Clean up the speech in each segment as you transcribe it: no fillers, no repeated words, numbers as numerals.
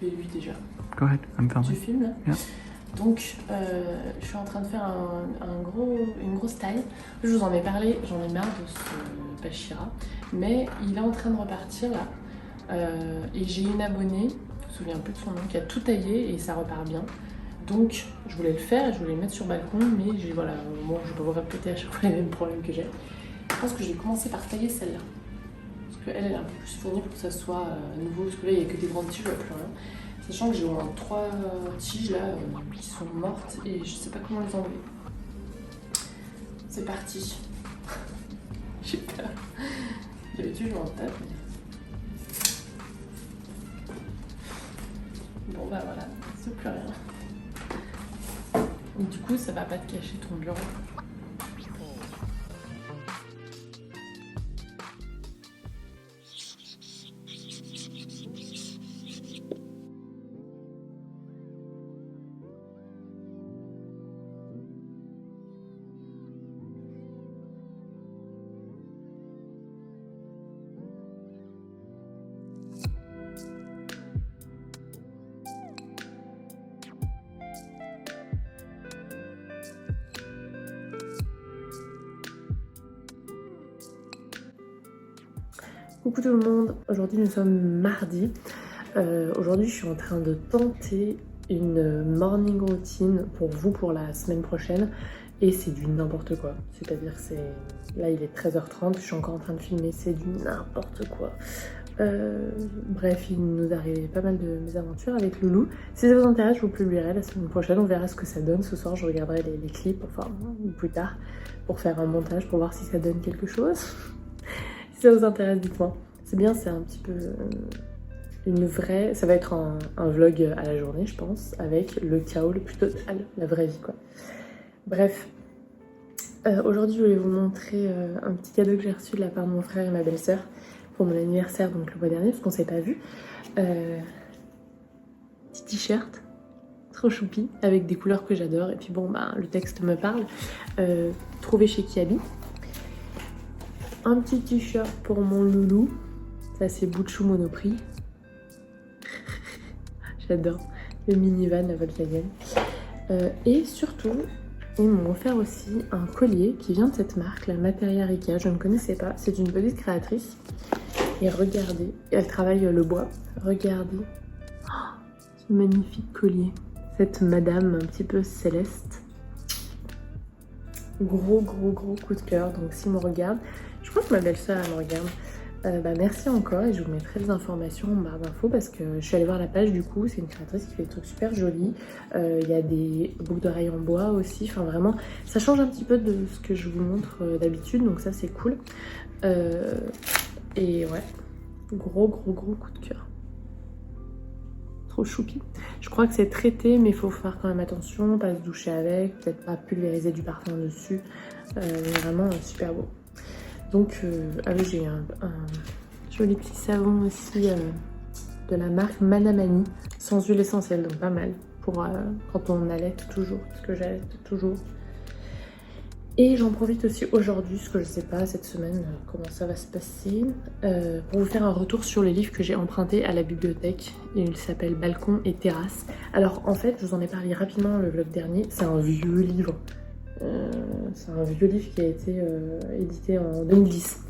couper lui déjà. Go ahead, I'm Tu filming. filmes là? Yeah. Donc, je suis en train de faire une grosse taille. Je vous en ai parlé, j'en ai marre de ce Bachira. Mais il est en train de repartir là. Et j'ai une abonnée, je me souviens plus de son nom, qui a tout taillé et ça repart bien. Donc, je voulais le faire et je voulais le mettre sur le balcon. Mais voilà, bon, je vais pas vous répéter à chaque fois les mêmes problèmes que j'ai. Je pense que je vais commencer par tailler celle-là. Parce qu'elle est un peu plus fournie pour que ça soit nouveau. Parce que là, il n'y a que des grandes tiges, je vois plus rien. Sachant que j'ai au moins 3 tiges là qui sont mortes et je sais pas comment les enlever. C'est parti. J'ai peur. D'habitude je m'en tape. Mais... Bon bah voilà, c'est plus rien. Donc, du coup ça va pas te cacher ton bureau. Coucou tout le monde, aujourd'hui nous sommes mardi. Aujourd'hui je suis en train de tenter une morning routine pour vous pour la semaine prochaine et c'est du n'importe quoi. C'est-à-dire que là il est 13h30, je suis encore en train de filmer, c'est du n'importe quoi. Bref, il nous arrive pas mal de mésaventures avec Loulou. Si ça vous intéresse, je vous publierai la semaine prochaine, on verra ce que ça donne. Ce soir je regarderai les clips, enfin ou plus tard, pour faire un montage pour voir si ça donne quelque chose. Si ça vous intéresse, dites-moi. C'est bien, c'est un petit peu une vraie... Ça va être un vlog à la journée, je pense, avec le chaos le plus total, la vraie vie, quoi. Bref. Aujourd'hui, je voulais vous montrer un petit cadeau que j'ai reçu de la part de mon frère et ma belle-sœur pour mon anniversaire, donc le mois dernier, parce qu'on s'est pas vu. Petit t-shirt, trop choupi, avec des couleurs que j'adore. Et puis bon, bah, le texte me parle. Trouvé chez Kiabi. Un petit t-shirt pour mon loulou. Ça c'est Bouchou Monoprix. J'adore. Le minivan, la Volkswagen. Et surtout, ils m'ont offert aussi un collier qui vient de cette marque, la Materia Rica. Je ne connaissais pas. C'est une petite créatrice. Et regardez, elle travaille le bois. Regardez. Oh, ce magnifique collier. Cette madame un petit peu céleste. Gros coup de cœur. Donc s'ils me regardent, je crois que ma belle-sœur elle me regarde. Merci encore et je vous mettrai les informations en barre d'infos parce que je suis allée voir la page du coup. C'est une créatrice qui fait des trucs super jolis. Il y a des boucles d'oreilles en bois aussi. Enfin vraiment, ça change un petit peu de ce que je vous montre d'habitude. Donc ça c'est cool. Et ouais, gros coup de cœur. Trop choupi. Je crois que c'est traité mais il faut faire quand même attention, pas se doucher avec, peut-être pas pulvériser du parfum dessus. Vraiment super beau. Donc j'ai un joli petit savon aussi de la marque Manamani, sans huile essentielle, donc pas mal pour quand on allaite toujours, parce que j'allaite toujours. Et j'en profite aussi aujourd'hui, parce que je sais pas cette semaine comment ça va se passer, pour vous faire un retour sur les livres que j'ai empruntés à la bibliothèque. Il s'appelle Balcon et Terrasse. Alors en fait, je vous en ai parlé rapidement le vlog dernier, c'est un vieux livre. C'est un vieux livre qui a été édité en 2010.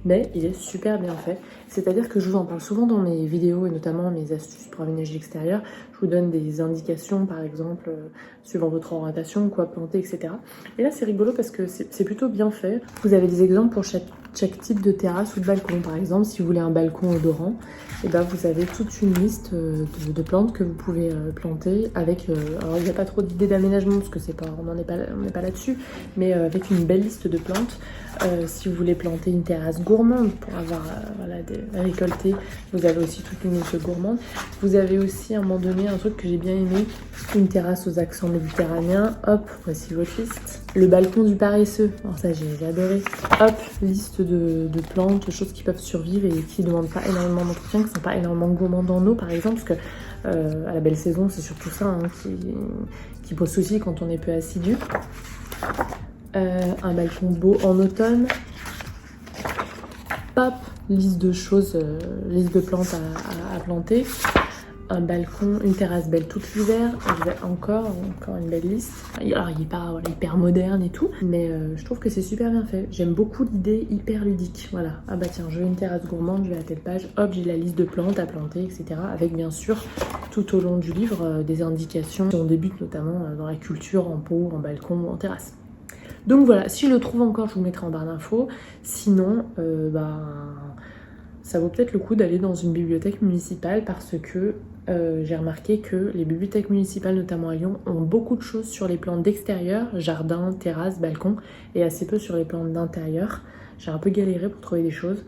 Mais il est super bien fait. C'est-à-dire que je vous en parle souvent dans mes vidéos et notamment mes astuces pour aménager l'extérieur. Je vous donne des indications, par exemple, suivant votre orientation, quoi planter, etc. Et là, c'est rigolo parce que c'est plutôt bien fait. Vous avez des exemples pour chaque type de terrasse ou de balcon. Par exemple, si vous voulez un balcon odorant, et ben vous avez toute une liste de plantes que vous pouvez planter avec... alors, il n'y a pas trop d'idées d'aménagement parce que on n'est pas là-dessus, mais avec une belle liste de plantes. Si vous voulez planter une terrasse gourmande pour avoir à récolter, vous avez aussi toute une liste gourmande. Vous avez aussi à un moment donné un truc que j'ai bien aimé, une terrasse aux accents méditerranéens. Hop, voici votre liste. Le balcon du paresseux, alors ça j'ai adoré. Hop, liste de plantes, de choses qui peuvent survivre et qui ne demandent pas énormément d'entretien, qui ne sont pas énormément gourmandes en eau par exemple, parce que à la belle saison c'est surtout ça qui pose souci quand on est peu assidu. Un balcon beau en automne. Pop, liste de choses, liste de plantes à planter. un balcon, une terrasse belle toute l'hiver, encore une belle liste. Alors il est pas voilà, hyper moderne et tout, mais je trouve que c'est super bien fait. J'aime beaucoup l'idée hyper ludique, voilà. Ah bah tiens, je veux une terrasse gourmande, je vais à telle page, hop, j'ai la liste de plantes à planter, etc. Avec bien sûr, tout au long du livre, des indications. On débute notamment dans la culture, en pot, en balcon ou en terrasse. Donc voilà, si je le trouve encore, je vous mettrai en barre d'infos. Sinon, ça vaut peut-être le coup d'aller dans une bibliothèque municipale parce que j'ai remarqué que les bibliothèques municipales, notamment à Lyon, ont beaucoup de choses sur les plantes d'extérieur, jardin, terrasse, balcon, et assez peu sur les plantes d'intérieur. J'ai un peu galéré pour trouver des choses.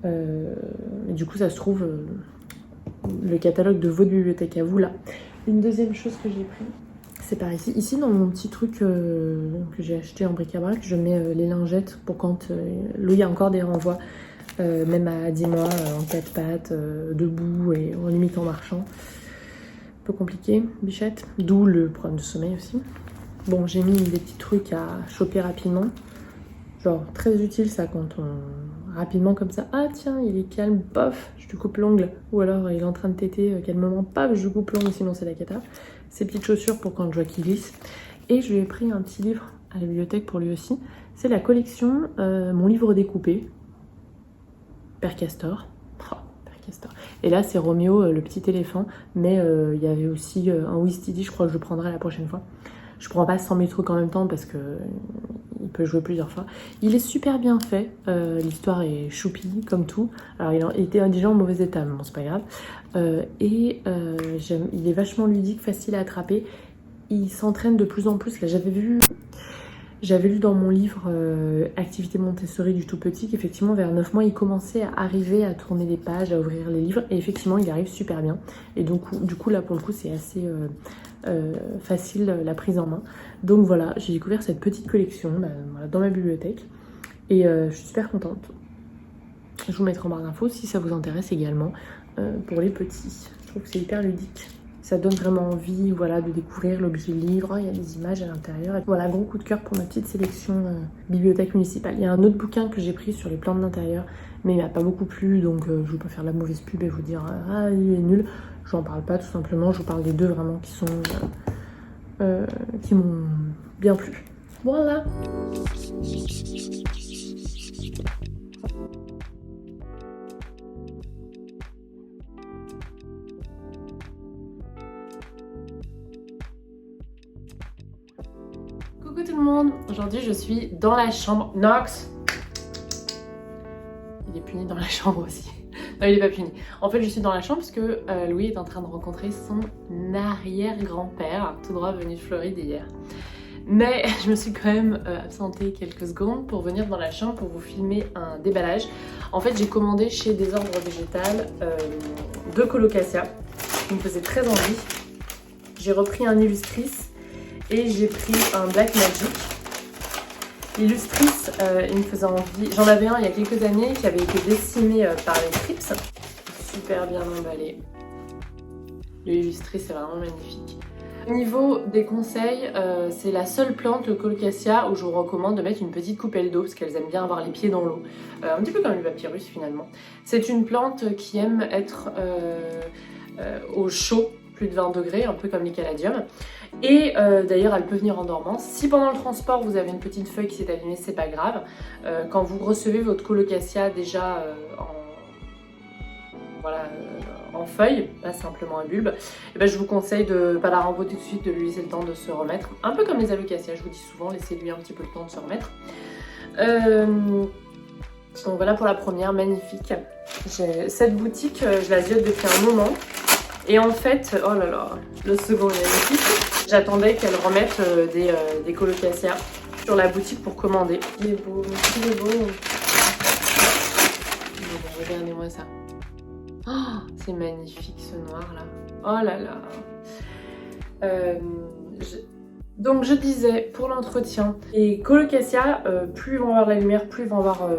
Et du coup, ça se trouve, le catalogue de votre bibliothèque à vous, là. Une deuxième chose que j'ai pris, c'est par ici. Ici, dans mon petit truc que j'ai acheté en bric-à-brac, je mets les lingettes pour quand il y a encore des renvois. Même à 10 mois, en 4 pattes, debout et en limite en marchant. Un peu compliqué, bichette. D'où le problème de sommeil aussi. Bon, j'ai mis des petits trucs à choper rapidement. Genre, très utile ça quand on... Rapidement comme ça. Ah tiens, il est calme, pof, je lui coupe l'ongle. Ou alors, il est en train de téter calmement, paf, je lui coupe l'ongle, sinon c'est la cata. Ces petites chaussures pour quand je vois qu'il glisse. Et je lui ai pris un petit livre à la bibliothèque pour lui aussi. C'est la collection Mon livre découpé. Père Castor. Oh, Père Castor. Et là, c'est Roméo, le petit éléphant. Mais il y avait aussi un Wistidi, je crois que je le prendrai la prochaine fois. Je prends pas 100 000 trucs en même temps parce que il peut jouer plusieurs fois. Il est super bien fait. L'histoire est choupi, comme tout. Alors, il était déjà en mauvais état, mais bon, c'est pas grave. Il est vachement ludique, facile à attraper. Il s'entraîne de plus en plus. Là, j'avais lu dans mon livre Activité Montessori du tout petit qu'effectivement vers 9 mois il commençait à arriver à tourner les pages, à ouvrir les livres et effectivement il arrive super bien et donc du coup là pour le coup c'est assez facile la prise en main. Donc voilà, j'ai découvert cette petite collection voilà, dans ma bibliothèque et je suis super contente. Je vous mettrai en barre d'infos si ça vous intéresse également pour les petits. Je trouve que c'est hyper ludique. Ça donne vraiment envie voilà, de découvrir l'objet livre, il y a des images à l'intérieur. Et voilà, gros coup de cœur pour ma petite sélection bibliothèque municipale. Il y a un autre bouquin que j'ai pris sur les plantes d'intérieur, mais il m'a pas beaucoup plu, donc je ne vais pas faire la mauvaise pub et vous dire « Ah, il est nul ». J'en parle pas tout simplement, je vous parle des deux vraiment qui m'ont bien plu. Voilà. Coucou tout le monde, aujourd'hui je suis dans la chambre. Nox, il est puni dans la chambre aussi. Non, il est pas puni. En fait, je suis dans la chambre parce que Louis est en train de rencontrer son arrière-grand-père, tout droit venu de Floride hier. Mais je me suis quand même absentée quelques secondes pour venir dans la chambre pour vous filmer un déballage. En fait, j'ai commandé chez Désordre Végétal 2 colocasia qui me faisaient très envie. J'ai repris un Illustris. Et j'ai pris un Black Magic. L'Illustris, il me faisait envie. J'en avais un il y a quelques années qui avait été décimé par les trips. Super bien emballé. L'Illustris, c'est vraiment magnifique. Au niveau des conseils, c'est la seule plante, le Colocasia, où je vous recommande de mettre une petite coupelle d'eau parce qu'elles aiment bien avoir les pieds dans l'eau. Un petit peu comme le papyrus finalement. C'est une plante qui aime être au chaud, plus de 20 degrés, un peu comme les caladiums. Et d'ailleurs elle peut venir en dormance. Si pendant le transport vous avez une petite feuille qui s'est abîmée, c'est pas grave. Quand vous recevez votre colocasia déjà en feuille, pas simplement un bulbe, et ben je vous conseille de ne pas la renvoyer tout de suite, de lui laisser le temps de se remettre. Un peu comme les alocasias, je vous dis souvent, laissez-lui un petit peu le temps de se remettre. Donc voilà pour la première, magnifique. Cette boutique, je la ziote depuis un moment. Et en fait, oh là là, le second est magnifique. J'attendais qu'elle remette des colocasia sur la boutique pour commander. Il est beau, il est beau. Regardez-moi ça. Oh, c'est magnifique ce noir là. Oh là là. Donc je disais, pour l'entretien, les colocasia, plus ils vont avoir de la lumière, plus ils vont avoir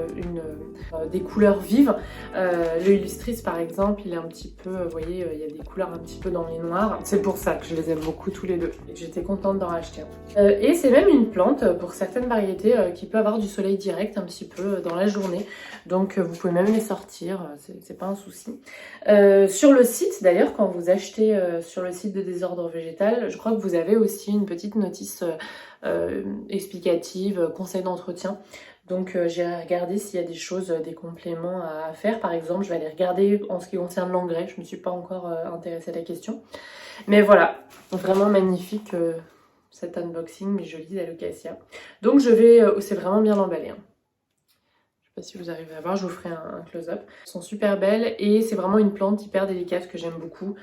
des couleurs vives. Le Illustris par exemple, il est un petit peu, vous voyez, il y a des couleurs un petit peu dans les noirs. C'est pour ça que je les aime beaucoup tous les deux et que j'étais contente d'en racheter un. Et c'est même une plante, pour certaines variétés, qui peut avoir du soleil direct un petit peu dans la journée. Donc vous pouvez même les sortir, c'est pas un souci. Sur le site d'ailleurs, quand vous achetez sur le site de Désordre Végétal, je crois que vous avez aussi une petite notice explicative, conseil d'entretien. Donc j'irai regarder s'il y a des choses, des compléments à faire. Par exemple, je vais aller regarder en ce qui concerne l'engrais. Je ne me suis pas encore intéressée à la question. Mais voilà, vraiment magnifique cet unboxing, mes jolies alocasias. Donc je vais, c'est vraiment bien emballé. Hein. Je sais pas si vous arrivez à voir, je vous ferai un close-up. Elles sont super belles et c'est vraiment une plante hyper délicate que j'aime beaucoup.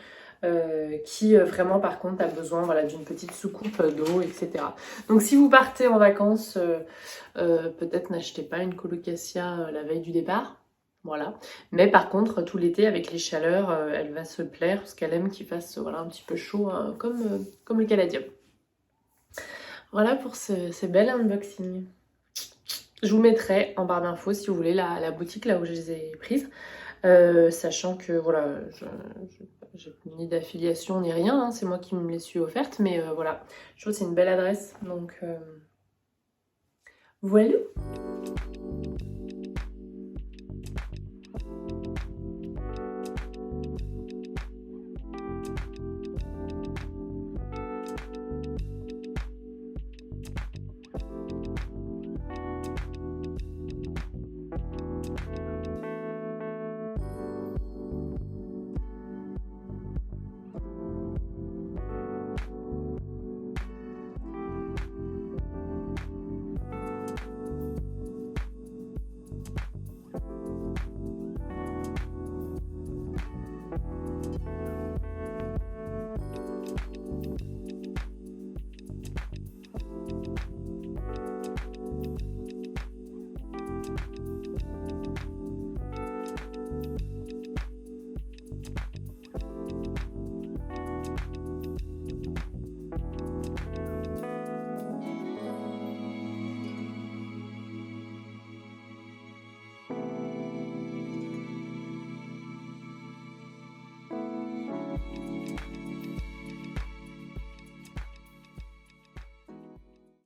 Qui vraiment par contre a besoin voilà, d'une petite soucoupe d'eau, etc. Donc si vous partez en vacances, peut-être n'achetez pas une colocasia la veille du départ. Voilà. Mais par contre, tout l'été, avec les chaleurs, elle va se plaire parce qu'elle aime qu'il fasse voilà, un petit peu chaud, hein, comme le caladium. Voilà pour ce bel unboxing. Je vous mettrai en barre d'infos si vous voulez la boutique là où je les ai prises. Sachant que voilà, j'ai ni d'affiliation ni rien, hein, c'est moi qui me les suis offertes, mais voilà, je trouve que c'est une belle adresse, donc voilà.